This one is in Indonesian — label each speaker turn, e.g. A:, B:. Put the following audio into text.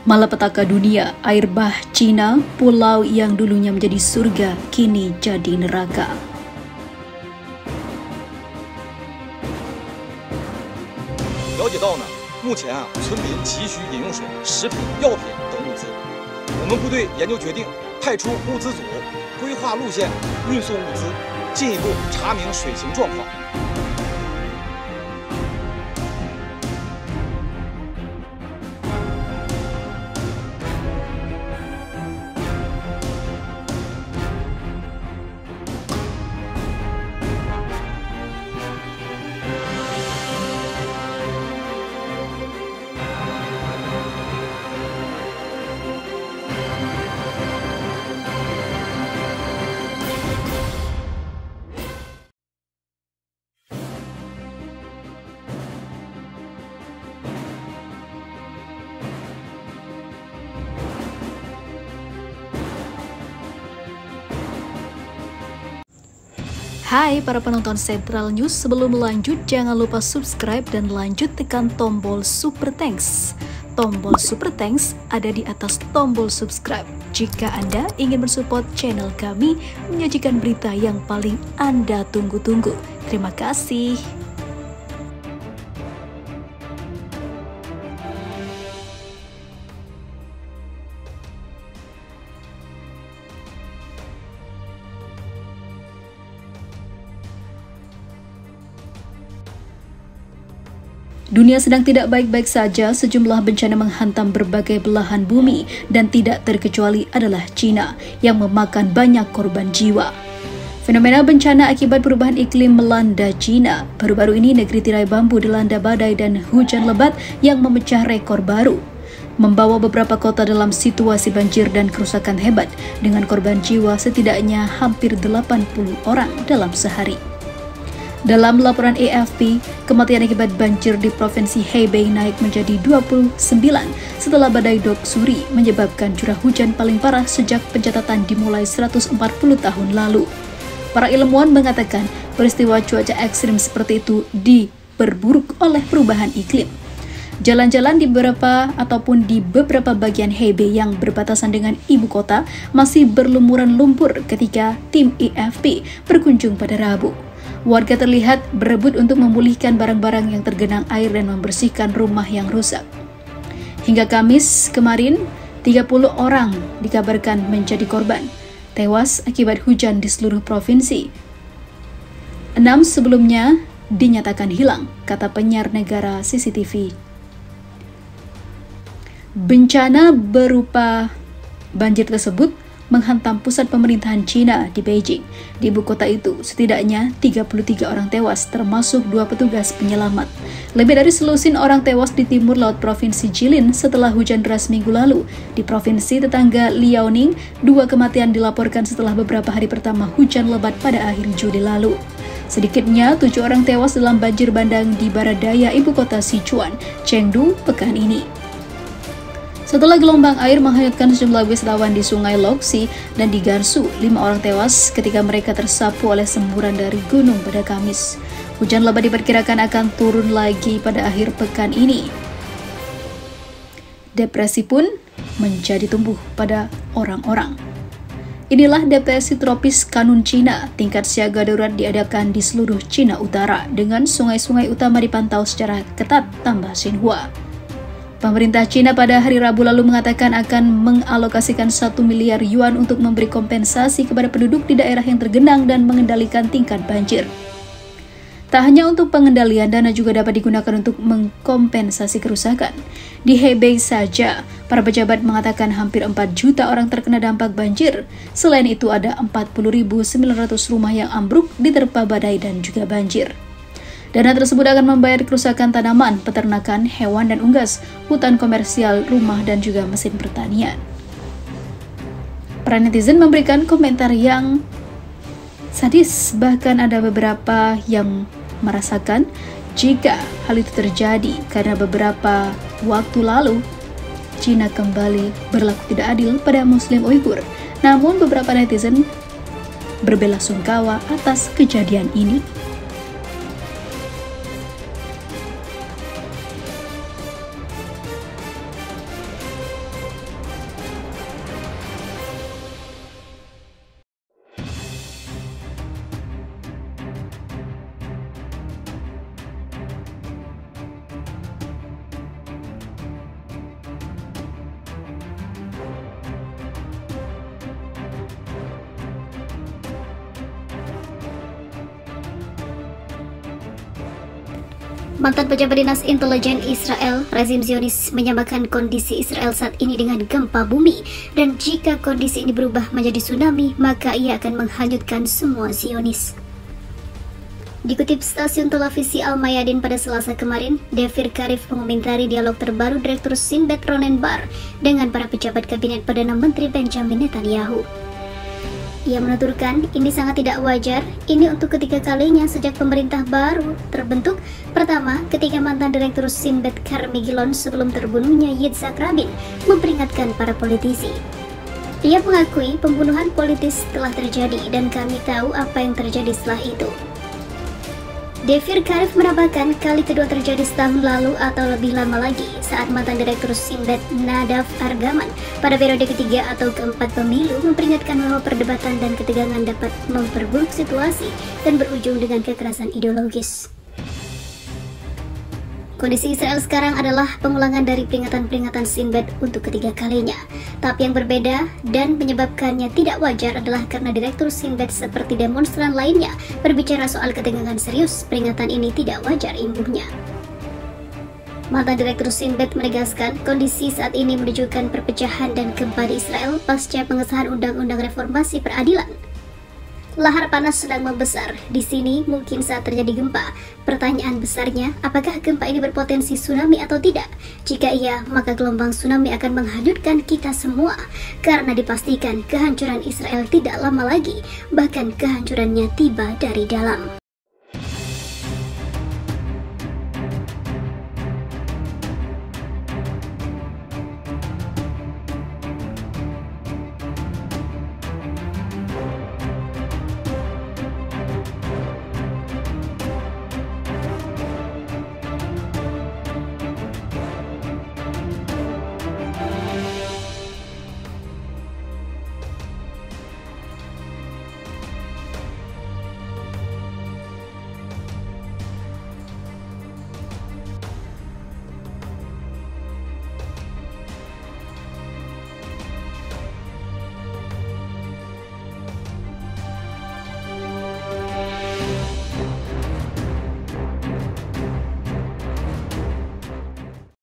A: Malapetaka dunia, air bah Cina, pulau yang dulunya menjadi surga, kini jadi neraka. Hai para penonton Sentral News, sebelum lanjut jangan lupa subscribe dan lanjut tekan tombol Super Thanks. Tombol Super Thanks ada di atas tombol subscribe. Jika Anda ingin mensupport channel kami menyajikan berita yang paling Anda tunggu-tunggu. Terima kasih. Dunia sedang tidak baik-baik saja, sejumlah bencana menghantam berbagai belahan bumi dan tidak terkecuali adalah Cina yang memakan banyak korban jiwa. Fenomena bencana akibat perubahan iklim melanda Cina. Baru-baru ini negeri tirai bambu dilanda badai dan hujan lebat yang memecah rekor baru, membawa beberapa kota dalam situasi banjir dan kerusakan hebat dengan korban jiwa setidaknya hampir 80 orang dalam sehari. Dalam laporan AFP, kematian akibat banjir di Provinsi Hebei naik menjadi 29 setelah badai Doksuri menyebabkan curah hujan paling parah sejak pencatatan dimulai 140 tahun lalu. Para ilmuwan mengatakan peristiwa cuaca ekstrim seperti itu diperburuk oleh perubahan iklim. Jalan-jalan di beberapa bagian Hebei yang berbatasan dengan ibu kota masih berlumuran lumpur ketika tim AFP berkunjung pada Rabu. Warga terlihat berebut untuk memulihkan barang-barang yang tergenang air dan membersihkan rumah yang rusak. Hingga Kamis kemarin, 30 orang dikabarkan menjadi korban tewas akibat hujan di seluruh provinsi. 6 sebelumnya dinyatakan hilang, kata penyiar negara CCTV. Bencana berupa banjir tersebut menghantam pusat pemerintahan Cina di Beijing. Di ibu kota itu, setidaknya 33 orang tewas, termasuk 2 petugas penyelamat. Lebih dari selusin orang tewas di timur laut Provinsi Jilin setelah hujan deras minggu lalu. Di provinsi tetangga Liaoning, 2 kematian dilaporkan setelah beberapa hari pertama hujan lebat pada akhir Juli lalu. Sedikitnya 7 orang tewas dalam banjir bandang di barat daya ibu kota Sichuan, Chengdu, pekan ini. Setelah gelombang air menghanyutkan sejumlah wisatawan di Sungai Loxi dan di Gansu, 5 orang tewas ketika mereka tersapu oleh semburan dari gunung pada Kamis. Hujan lebat diperkirakan akan turun lagi pada akhir pekan ini. Depresi pun menjadi tumbuh pada orang-orang. Inilah depresi tropis Kanun Cina. Tingkat siaga darurat diadakan di seluruh Cina Utara dengan sungai-sungai utama dipantau secara ketat, tambah Xinhua. Pemerintah Cina pada hari Rabu lalu mengatakan akan mengalokasikan 1 miliar yuan untuk memberi kompensasi kepada penduduk di daerah yang tergenang dan mengendalikan tingkat banjir. Tak hanya untuk pengendalian, dana juga dapat digunakan untuk mengkompensasi kerusakan. Di Hebei saja, para pejabat mengatakan hampir 4 juta orang terkena dampak banjir. Selain itu ada 40.900 rumah yang ambruk diterpa badai dan juga banjir. Dana tersebut akan membayar kerusakan tanaman, peternakan, hewan dan unggas, hutan komersial, rumah, dan juga mesin pertanian. Para netizen memberikan komentar yang sadis, bahkan ada beberapa yang merasakan jika hal itu terjadi karena beberapa waktu lalu Cina kembali berlaku tidak adil pada Muslim Uighur. Namun beberapa netizen berbelasungkawa atas kejadian ini.
B: Mantan pejabat dinas intelijen Israel, rezim Zionis menyamakan kondisi Israel saat ini dengan gempa bumi, dan jika kondisi ini berubah menjadi tsunami, maka ia akan menghanyutkan semua Zionis. Dikutip stasiun televisi Al Mayadin pada Selasa kemarin, Devir Karif mengomentari dialog terbaru Direktur Shin Bet Ronen Bar dengan para pejabat kabinet Perdana Menteri Benjamin Netanyahu. Ia menuturkan, ini sangat tidak wajar, ini untuk ketiga kalinya sejak pemerintah baru terbentuk. Pertama, ketika mantan Direktur Shin Bet Carmi Gilon sebelum terbunuhnya Yitzhak Rabin memperingatkan para politisi. Ia mengakui pembunuhan politis telah terjadi dan kami tahu apa yang terjadi setelah itu. Devir Karif menambahkan kali kedua terjadi setahun lalu atau lebih lama lagi saat mantan Direktur Shin Bet Nadav Argaman pada periode ketiga atau keempat pemilu memperingatkan bahwa perdebatan dan ketegangan dapat memperburuk situasi dan berujung dengan kekerasan ideologis. Kondisi Israel sekarang adalah pengulangan dari peringatan-peringatan Shin Bet untuk ketiga kalinya. Tapi yang berbeda dan menyebabkannya tidak wajar adalah karena Direktur Shin Bet seperti demonstran lainnya berbicara soal ketegangan serius, peringatan ini tidak wajar imbuhnya. Mantan Direktur Shin Bet menegaskan kondisi saat ini menunjukkan perpecahan dan gempa di Israel pasca pengesahan Undang-Undang Reformasi Peradilan. Lahar panas sedang membesar. Di sini mungkin saat terjadi gempa. Pertanyaan besarnya, apakah gempa ini berpotensi tsunami atau tidak? Jika iya, maka gelombang tsunami akan menghanyutkan kita semua. Karena dipastikan kehancuran Israel tidak lama lagi, bahkan kehancurannya tiba dari dalam.